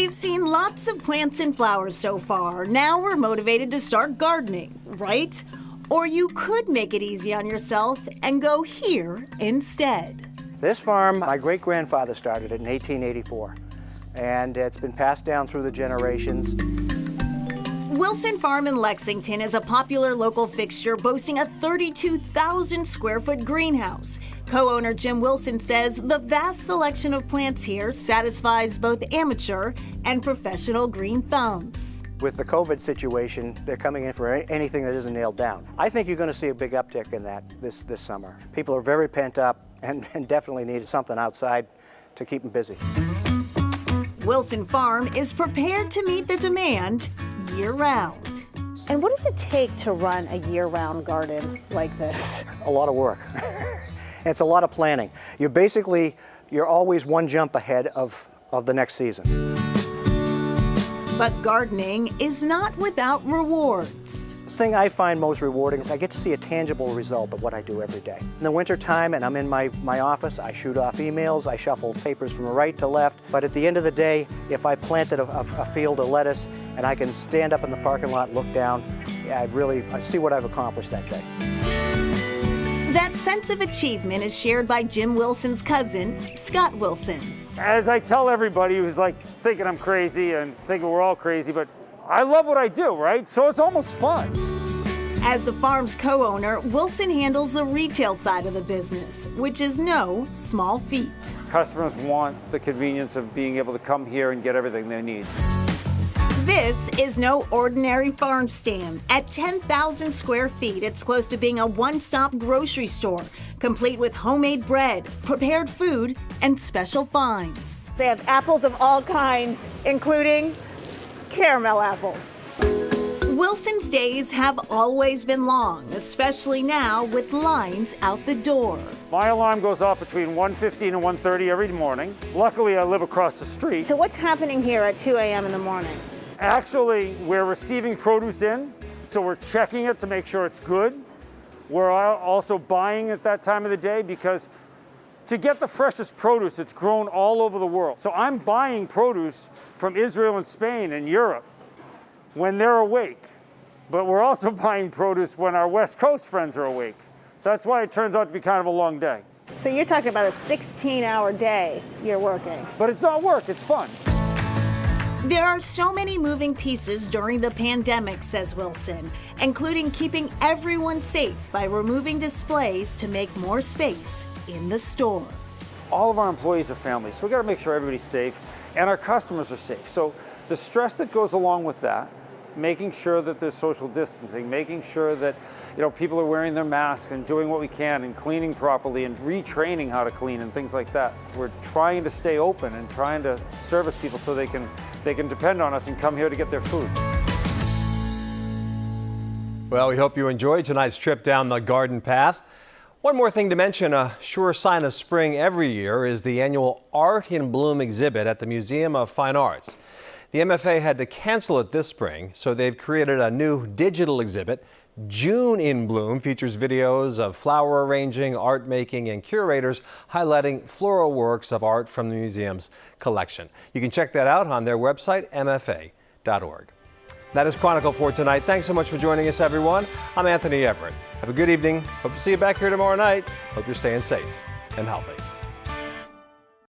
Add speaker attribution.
Speaker 1: We've seen lots of plants and flowers so far. Now we're motivated to start gardening, right? Or you could make it easy on yourself and go here instead.
Speaker 2: This farm, my great-grandfather started it in 1884, and it's been passed down through the generations.
Speaker 1: Wilson Farm in Lexington is a popular local fixture boasting a 32,000 square foot greenhouse. Co-owner Jim Wilson says the vast selection of plants here satisfies both amateur and professional green thumbs.
Speaker 2: With the COVID situation, they're coming in for anything that isn't nailed down. I think you're going to see a big uptick in that this summer. People are very pent up and definitely need something outside to keep them busy.
Speaker 1: Wilson Farm is prepared to meet the demand year-round.
Speaker 3: And what does it take to run a year-round garden like this?
Speaker 2: A lot of work. It's a lot of planning. You're always one jump ahead of the next season.
Speaker 1: But gardening is not without rewards.
Speaker 2: The thing I find most rewarding is I get to see a tangible result of what I do every day. In the winter time and I'm in my office, I shoot off emails, I shuffle papers from right to left, but at the end of the day, if I planted a field of lettuce and I can stand up in the parking lot, look down, I see what I've accomplished that day.
Speaker 1: That sense of achievement is shared by Jim Wilson's cousin, Scott Wilson.
Speaker 4: As I tell everybody who's like thinking I'm crazy and thinking we're all crazy, but I love what I do, right? So it's almost fun.
Speaker 1: As the farm's co-owner, Wilson handles the retail side of the business, which is no small feat.
Speaker 4: Customers want the convenience of being able to come here and get everything they need.
Speaker 1: This is no ordinary farm stand. At 10,000 square feet, it's close to being a one-stop grocery store, complete with homemade bread, prepared food, and special finds.
Speaker 3: They have apples of all kinds, including caramel apples.
Speaker 1: Wilson's days have always been long, especially now with lines out the door.
Speaker 4: My alarm goes off between 1:15 and 1:30 every morning. Luckily, I live across the street.
Speaker 3: So what's happening here at 2 a.m. in the morning?
Speaker 4: Actually, we're receiving produce in, so we're checking it to make sure it's good. We're also buying at that time of the day because to get the freshest produce, it's grown all over the world. So I'm buying produce from Israel and Spain and Europe when they're awake. But we're also buying produce when our West Coast friends are awake. So that's why it turns out to be kind of a long day.
Speaker 3: So you're talking about a 16-hour day you're working.
Speaker 4: But it's not work, it's fun.
Speaker 1: There are so many moving pieces during the pandemic, says Wilson, including keeping everyone safe by removing displays to make more space in the store.
Speaker 4: All of our employees are family, so we got to make sure everybody's safe and our customers are safe. So the stress that goes along with that, making sure that there's social distancing, making sure that people are wearing their masks and doing what we can and cleaning properly and retraining how to clean and things like that. We're trying to stay open and trying to service people so they can depend on us and come here to get their food.
Speaker 5: Well, we hope you enjoyed tonight's trip down the garden path. One more thing to mention, a sure sign of spring every year is the annual Art in Bloom exhibit at the Museum of Fine Arts. The MFA had to cancel it this spring, so they've created a new digital exhibit. June in Bloom features videos of flower arranging, art making, and curators highlighting floral works of art from the museum's collection. You can check that out on their website, mfa.org. That is Chronicle for tonight. Thanks so much for joining us, everyone. I'm Anthony Everett. Have a good evening. Hope to see you back here tomorrow night. Hope you're staying safe and healthy.